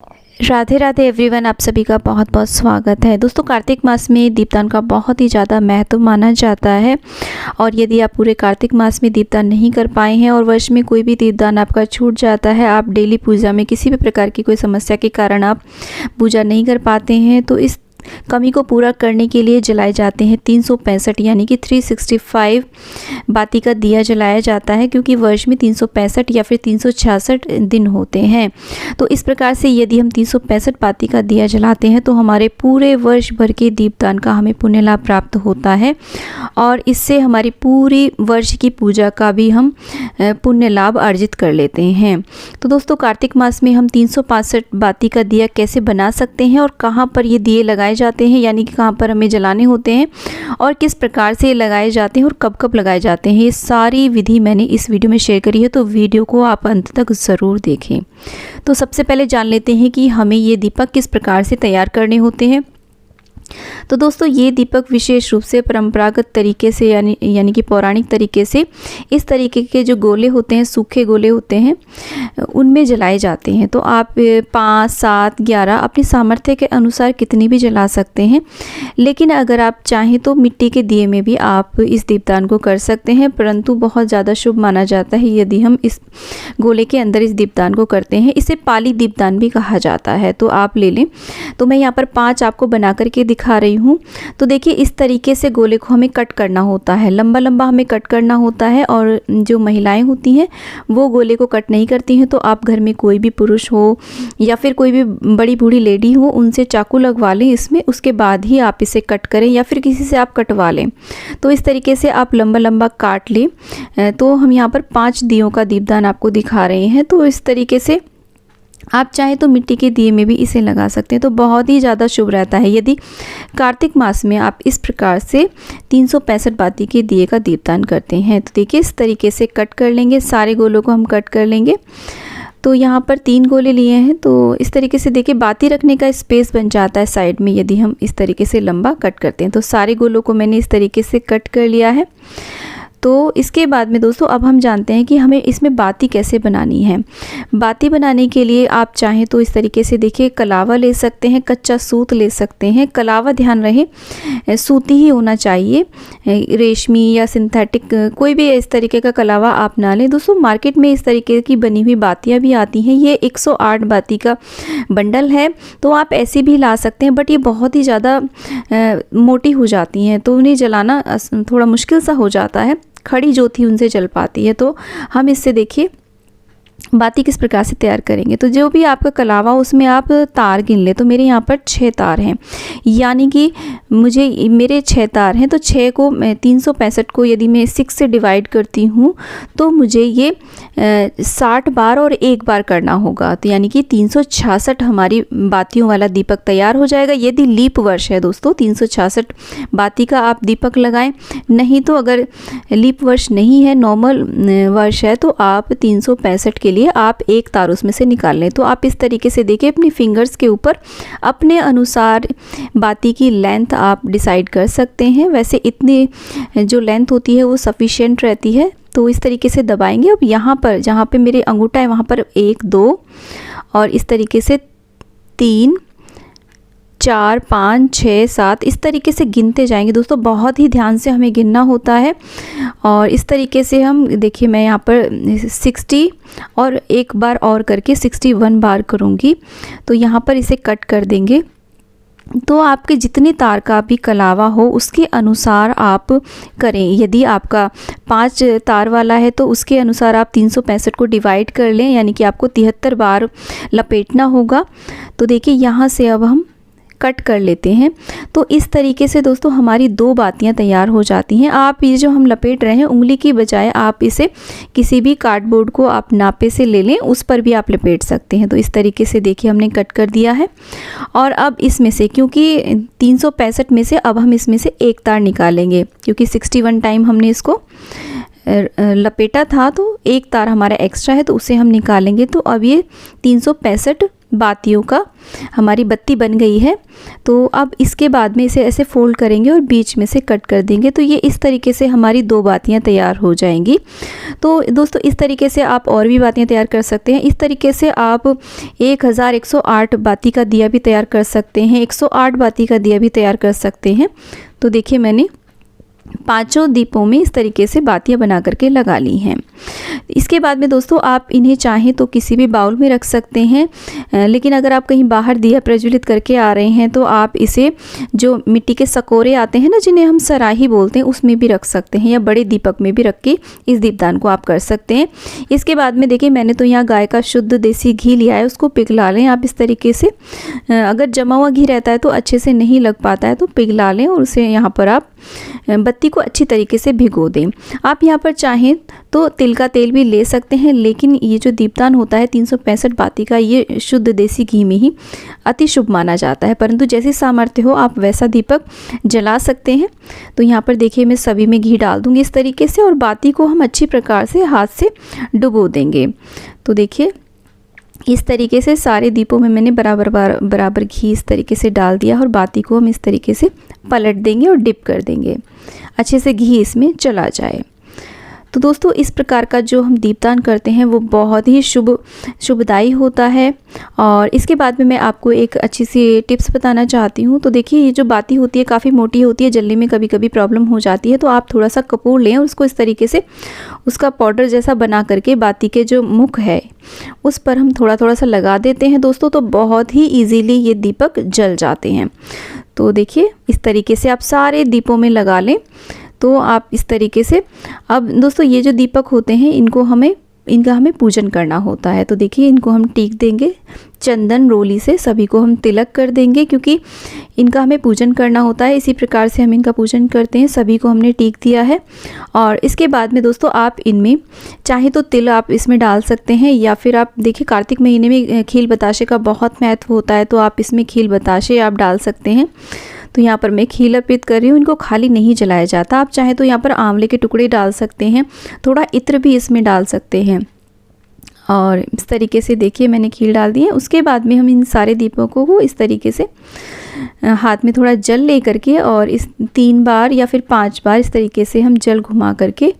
Radhe Radhe everyone, आप सभी का बहुत बहुत स्वागत है। दोस्तों, कार्तिक मास में दीपदान का बहुत ही ज़्यादा महत्व माना जाता है। और यदि आप पूरे कार्तिक मास में दीपदान नहीं कर पाए हैं और वर्ष में कोई भी दीपदान आपका छूट जाता है, आप डेली पूजा में किसी भी प्रकार की कोई समस्या के कारण आप पूजा नहीं कर पाते हैं, तो इस कमी को पूरा करने के लिए जलाए जाते हैं 365 यानी कि 365 बाती का दिया जलाया जाता है, क्योंकि वर्ष में 365 या फिर 366 दिन होते हैं। तो इस प्रकार से यदि हम 365 बाती का दिया जलाते हैं तो हमारे पूरे वर्ष भर के दीपदान का हमें पुण्य लाभ प्राप्त होता है और इससे हमारी पूरी वर्ष की पूजा का भी हम पुण्य लाभ अर्जित कर लेते हैं। तो दोस्तों, कार्तिक मास में हम 365 बाती का दिया कैसे बना सकते हैं और कहाँ पर ये दिए लगाए जाते हैं, यानी कि कहाँ पर हमें जलाने होते हैं और किस प्रकार से लगाए जाते हैं और कब कब लगाए जाते हैं, ये सारी विधि मैंने इस वीडियो में शेयर करी है। तो वीडियो को आप अंत तक ज़रूर देखें। तो सबसे पहले जान लेते हैं कि हमें ये दीपक किस प्रकार से तैयार करने होते हैं। तो दोस्तों, ये दीपक विशेष रूप से परंपरागत तरीके से यानी कि पौराणिक तरीके से इस तरीके के जो गोले होते हैं, सूखे गोले होते हैं, उनमें जलाए जाते हैं। तो आप 5, 7, 11 अपनी सामर्थ्य के अनुसार कितनी भी जला सकते हैं, लेकिन अगर आप चाहें तो मिट्टी के दिए में भी आप इस दीपदान को कर सकते हैं, परंतु बहुत ज़्यादा शुभ माना जाता है यदि हम इस गोले के अंदर इस दीपदान को करते हैं। इसे पाली दीपदान भी कहा जाता है। तो आप ले लें। तो मैं यहाँ पर 5 आपको बना करके दिखा रही हूँ। तो देखिए, इस तरीके से गोले को हमें कट करना होता है, लंबा लंबा हमें कट करना होता है। और जो महिलाएं होती हैं वो गोले को कट नहीं करती हैं, तो आप घर में कोई भी पुरुष हो या फिर कोई भी बड़ी बूढ़ी लेडी हो, उनसे चाकू लगवा लें इसमें, उसके बाद ही आप इसे कट करें या फिर किसी से आप कटवा लें। तो इस तरीके से आप लंबा लंबा काट लें। तो हम यहाँ पर 5 दियों का दीपदान आपको दिखा रहे हैं। तो इस तरीके से आप चाहे तो मिट्टी के दिए में भी इसे लगा सकते हैं, तो बहुत ही ज़्यादा शुभ रहता है यदि कार्तिक मास में आप इस प्रकार से 365 बाती के दिए का दीपदान करते हैं। तो देखिए, इस तरीके से कट कर लेंगे, सारे गोलों को हम कट कर लेंगे। तो यहाँ पर 3 गोले लिए हैं। तो इस तरीके से देखिए, बाती रखने का स्पेस बन जाता है साइड में यदि हम इस तरीके से लंबा कट करते हैं। तो सारे गोलों को मैंने इस तरीके से कट कर लिया है। तो इसके बाद में दोस्तों, अब हम जानते हैं कि हमें इसमें बाती कैसे बनानी है। बाती बनाने के लिए आप चाहें तो इस तरीके से देखिए, कलावा ले सकते हैं, कच्चा सूत ले सकते हैं। कलावा ध्यान रहे सूती ही होना चाहिए, रेशमी या सिंथेटिक कोई भी इस तरीके का कलावा आप ना लें। दोस्तों, मार्केट में इस तरीके की बनी हुई बातियाँ भी आती हैं। ये 108 बाती का बंडल है, तो आप ऐसी भी ला सकते हैं, बट ये बहुत ही ज़्यादा मोटी हो जाती हैं, तो उन्हें जलाना थोड़ा मुश्किल सा हो जाता है। खड़ी जो थी उनसे जल पाती है। तो हम इससे देखिए बाती किस प्रकार से तैयार करेंगे। तो जो भी आपका कलावा उसमें आप तार गिन ले। तो मेरे यहाँ पर 6 तार हैं, यानी कि मेरे 6 तार हैं। तो 6 को मैं 365 को यदि मैं 6 से डिवाइड करती हूँ तो मुझे ये 60 बार और 1 बार करना होगा। तो यानी कि 366 हमारी बातियों वाला दीपक तैयार हो जाएगा। यदि लीप वर्ष है दोस्तों, 366 बाती का आप दीपक लगाएं। नहीं तो अगर लीप वर्ष नहीं है, नॉर्मल वर्ष है, तो आप 365 के लिए आप 1 तार उसमें से निकाल लें। तो आप इस तरीके से देखिए, अपनी फिंगर्स के ऊपर अपने अनुसार बाती की लेंथ आप डिसाइड कर सकते हैं। वैसे इतनी जो लेंथ होती है वो सफिशिएंट रहती है। तो इस तरीके से दबाएंगे। अब यहाँ पर जहाँ पे मेरे अंगूठा है वहाँ पर 1, 2 और इस तरीके से 3, 4, 5, 6, 7 इस तरीके से गिनते जाएंगे। दोस्तों, बहुत ही ध्यान से हमें गिनना होता है। और इस तरीके से हम देखिए, मैं यहाँ पर 60 और 1 बार और करके 61 बार करूँगी। तो यहाँ पर इसे कट कर देंगे। तो आपके जितनी तार का भी कलावा हो उसके अनुसार आप करें। यदि आपका 5 तार वाला है तो उसके अनुसार आप 365 को डिवाइड कर लें, यानी कि आपको 73 बार लपेटना होगा। तो देखिए, यहाँ से अब हम कट कर लेते हैं। तो इस तरीके से दोस्तों हमारी 2 बातियां तैयार हो जाती हैं। आप ये जो हम लपेट रहे हैं, उंगली की बजाय आप इसे किसी भी कार्डबोर्ड को आप नापे से ले लें, उस पर भी आप लपेट सकते हैं। तो इस तरीके से देखिए, हमने कट कर दिया है। और अब इसमें से, क्योंकि 365 में से अब हम इसमें से 1 तार निकालेंगे, क्योंकि 61 टाइम हमने इसको लपेटा था, तो 1 तार हमारा एक्स्ट्रा है, तो उसे हम निकालेंगे। तो अब ये 365 बातियों का हमारी बत्ती बन गई है। तो अब इसके बाद में इसे ऐसे फोल्ड करेंगे और बीच में से कट कर देंगे, तो ये इस तरीके से हमारी 2 बातियाँ तैयार हो जाएंगी। तो दोस्तों इस तरीके से आप और भी बातियाँ तैयार कर सकते हैं। इस तरीके से आप 1108 बाती का दिया भी तैयार कर सकते हैं, 108 बाती का दिया भी तैयार कर सकते हैं। तो देखिए मैंने 5 दीपों में इस तरीके से बातियां बना करके लगा ली हैं। इसके बाद में दोस्तों आप इन्हें चाहें तो किसी भी बाउल में रख सकते हैं, लेकिन अगर आप कहीं बाहर दिया प्रज्वलित करके आ रहे हैं तो आप इसे जो मिट्टी के सकोरे आते हैं ना, जिन्हें हम सराही बोलते हैं, उसमें भी रख सकते हैं, या बड़े दीपक में भी रख के इस दीपदान को आप कर सकते हैं। इसके बाद में देखिए मैंने तो यहाँ गाय का शुद्ध देसी घी लिया है, उसको पिघला लें आप इस तरीके से। अगर जमा हुआ घी रहता है तो अच्छे से नहीं लग पाता है, तो पिघला लें और उसे यहाँ पर आप बत्ती को अच्छी तरीके से भिगो दें। आप यहाँ पर चाहें तो तिल का तेल भी ले सकते हैं, लेकिन ये जो दीपदान होता है 365 बाती का, ये शुद्ध देसी घी में ही अति शुभ माना जाता है। परंतु जैसी सामर्थ्य हो आप वैसा दीपक जला सकते हैं। तो यहाँ पर देखिए मैं सभी में घी डाल दूँगी इस तरीके से, और बाती को हम अच्छी प्रकार से हाथ से डुबो देंगे। तो देखिए इस तरीके से सारे दीपों में मैंने बराबर घी इस तरीके से डाल दिया, और बाती को हम इस तरीके से पलट देंगे और डिप कर देंगे, अच्छे से घी इसमें चला जाए। तो दोस्तों इस प्रकार का जो हम दीपदान करते हैं वो बहुत ही शुभदायी होता है। और इसके बाद में मैं आपको एक अच्छी सी टिप्स बताना चाहती हूँ। तो देखिए ये जो बाती होती है काफ़ी मोटी होती है, जलने में कभी कभी प्रॉब्लम हो जाती है, तो आप थोड़ा सा कपूर लें और उसको इस तरीके से उसका पाउडर जैसा बना करके बाती के जो मुख है उस पर हम थोड़ा थोड़ा सा लगा देते हैं दोस्तों, तो बहुत ही ईजीली ये दीपक जल जाते हैं। तो देखिए इस तरीके से आप सारे दीपों में लगा लें। तो आप इस तरीके से, अब दोस्तों ये जो दीपक होते हैं इनका हमें पूजन करना होता है। तो देखिए इनको हम टीक देंगे चंदन रोली से, सभी को हम तिलक कर देंगे, क्योंकि इनका हमें पूजन करना होता है। इसी प्रकार से हम इनका पूजन करते हैं। सभी को हमने टीक दिया है। और इसके बाद में दोस्तों आप इनमें चाहे तो तिल आप इसमें डाल सकते हैं, या फिर आप देखिए कार्तिक महीने में खील बताशे का बहुत महत्व होता है, तो आप इसमें खील बताशे आप डाल सकते हैं। तो यहाँ पर मैं खील अर्पित कर रही हूँ, इनको खाली नहीं जलाया जाता। आप चाहे तो यहाँ पर आंवले के टुकड़े डाल सकते हैं, थोड़ा इत्र भी इसमें डाल सकते हैं। और इस तरीके से देखिए मैंने खील डाल दी है। उसके बाद में हम इन सारे दीपों को इस तरीके से हाथ में थोड़ा जल ले करके, और इस 3 बार या फिर 5 बार इस तरीके से हम जल घुमा करके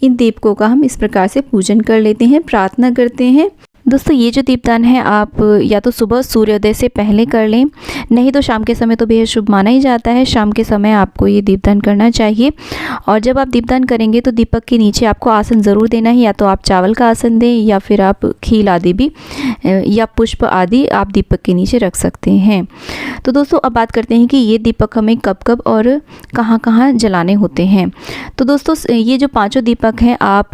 इन दीपकों का हम इस प्रकार से पूजन कर लेते हैं, प्रार्थना करते हैं। दोस्तों ये जो दीपदान है आप या तो सुबह सूर्योदय से पहले कर लें, नहीं तो शाम के समय तो बेहद शुभ माना ही जाता है। शाम के समय आपको ये दीपदान करना चाहिए। और जब आप दीपदान करेंगे तो दीपक के नीचे आपको आसन ज़रूर देना है, या तो आप चावल का आसन दें, या फिर आप खील आदि भी या पुष्प आदि आप दीपक के नीचे रख सकते हैं। तो दोस्तों अब बात करते हैं कि ये दीपक हमें कब कब और कहाँ कहाँ जलाने होते हैं। तो दोस्तों ये जो 5 दीपक हैं आप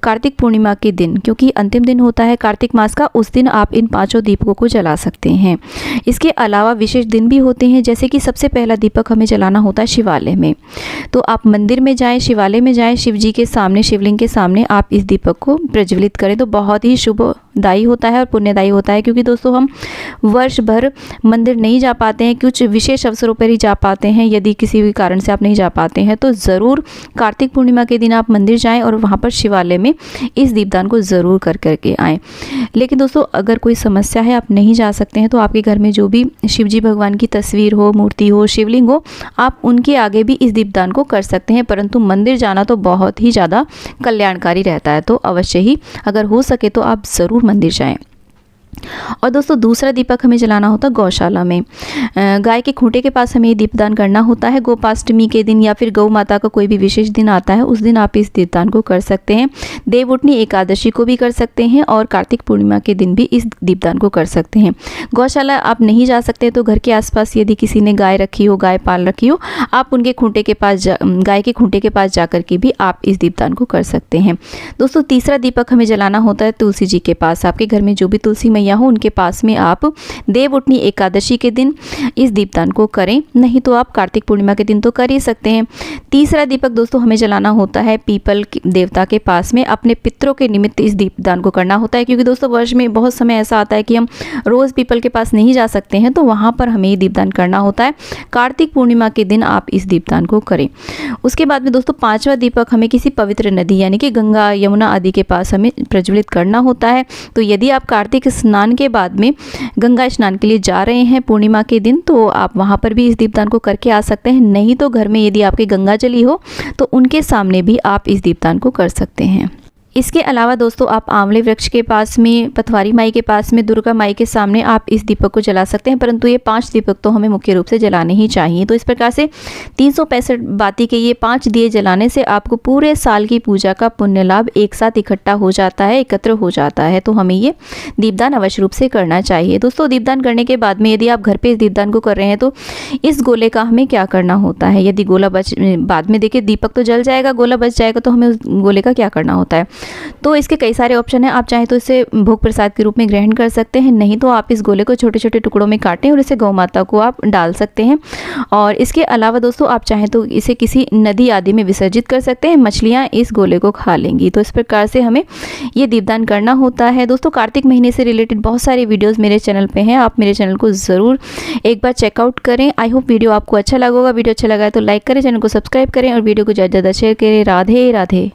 कार्तिक पूर्णिमा के दिन, क्योंकि अंतिम दिन होता है कार्तिक मास का, उस दिन आप इन 5 दीपकों को जला सकते हैं। इसके अलावा विशेष दिन भी होते हैं, जैसे कि सबसे पहला दीपक हमें जलाना होता है शिवालय में। तो आप मंदिर में जाएं, शिवालय में जाएं, शिव जी के सामने, शिवलिंग के सामने आप इस दीपक को प्रज्वलित करें, तो बहुत ही शुभदायी होता है और पुण्यदायी होता है। क्योंकि दोस्तों हम वर्ष भर मंदिर नहीं जा पाते हैं, कुछ विशेष अवसरों पर ही जा पाते हैं। यदि किसी भी कारण से आप नहीं जा पाते हैं तो ज़रूर कार्तिक पूर्णिमा के दिन आप मंदिर जाएँ और वहाँ पर शिवालय में इस दीपदान को ज़रूर कर करके आएँ। लेकिन दोस्तों अगर कोई समस्या है, आप नहीं जा सकते हैं, तो आपके घर में जो भी शिव जी भगवान की तस्वीर हो, मूर्ति हो, शिवलिंग हो, आप उनके आगे भी इस दीपदान को कर सकते हैं। परंतु मंदिर जाना तो बहुत ही ज़्यादा कल्याणकारी रहता है, तो अवश्य ही अगर हो सके तो आप ज़रूर मंदिर जाएं। और दोस्तों दूसरा दीपक हमें जलाना होता है गौशाला में। गाय के खूंटे के पास हमें ये दीपदान करना होता है। गोपाष्टमी के दिन या फिर गौ माता का कोई भी विशेष दिन आता है, उस दिन आप इस दीपदान को कर सकते हैं। देवउठनी एकादशी को भी कर सकते हैं, और कार्तिक पूर्णिमा के दिन भी इस दीपदान को कर सकते हैं। गौशाला आप नहीं जा सकते तो घर के आसपास यदि किसी ने गाय रखी हो, गाय पाल रखी हो, आप उनके खूंटे के पास गाय के खूंटे के पास जा करके भी आप इस दीपदान को कर सकते हैं। दोस्तों तीसरा दीपक हमें जलाना होता है तुलसी जी के पास। आपके घर में जो भी तुलसी मैया हो उनके पास में आप देवउठनी एकादशी के दिन इस दीपदान को करें, नहीं तो आप कार्तिक पूर्णिमा के दिन तो कर ही सकते हैं। तीसरा दीपक दोस्तों हमें जलाना होता है पीपल देवता के पास में। अपने पितरों के निमित्त इस दीपदान को करना होता है, क्योंकि दोस्तों वर्ष में बहुत समय ऐसा आता है कि हम रोज़ पीपल के पास नहीं जा सकते हैं, तो वहाँ पर हमें ये दीपदान करना होता है। कार्तिक पूर्णिमा के दिन आप इस दीपदान को करें। उसके बाद में दोस्तों 5वां दीपक हमें किसी पवित्र नदी यानी कि गंगा, यमुना आदि के पास हमें प्रज्वलित करना होता है। तो यदि आप कार्तिक स्नान के बाद में गंगा स्नान के लिए जा रहे हैं पूर्णिमा के दिन, तो आप वहाँ पर भी इस दीपदान को करके आ सकते हैं। नहीं तो घर में यदि आपके गंगा जली हो तो उनके सामने भी आप इस दीपदान को कर सकते हैं। इसके अलावा दोस्तों आप आंवले वृक्ष के पास में, पथवारी माई के पास में, दुर्गा माई के सामने आप इस दीपक को जला सकते हैं, परंतु ये 5 दीपक तो हमें मुख्य रूप से जलाने ही चाहिए। तो इस प्रकार से 365 बाती के ये 5 दिए जलाने से आपको पूरे साल की पूजा का पुण्य लाभ एक साथ इकट्ठा हो जाता है, एकत्र हो जाता है। तो हमें ये दीपदान अवश्य रूप से करना चाहिए। दोस्तों दीपदान करने के बाद में यदि आप घर पर इस दीपदान को कर रहे हैं तो इस गोले का हमें क्या करना होता है। यदि गोला बाद में देखिए दीपक तो जल जाएगा, गोला बच जाएगा, तो हमें उस गोले का क्या करना होता है। तो इसके कई सारे ऑप्शन हैं। आप चाहें तो इसे भोग प्रसाद के रूप में ग्रहण कर सकते हैं, नहीं तो आप इस गोले को छोटे छोटे टुकड़ों में काटें और इसे गौ माता को आप डाल सकते हैं। और इसके अलावा दोस्तों आप चाहें तो इसे किसी नदी आदि में विसर्जित कर सकते हैं, मछलियाँ इस गोले को खा लेंगी। तो इस प्रकार से हमें ये दीपदान करना होता है। दोस्तों कार्तिक महीने से रिलेटेड बहुत सारे वीडियोज़ मेरे चैनल पर हैं, आप मेरे चैनल को ज़रूर एक बार चेकआउट करें। आई होप वीडियो आपको अच्छा लगा होगा। वीडियो अच्छा लगा है तो लाइक करें, चैनल को सब्सक्राइब करें और वीडियो को ज़्यादा से ज़्यादा शेयर करें। राधे राधे।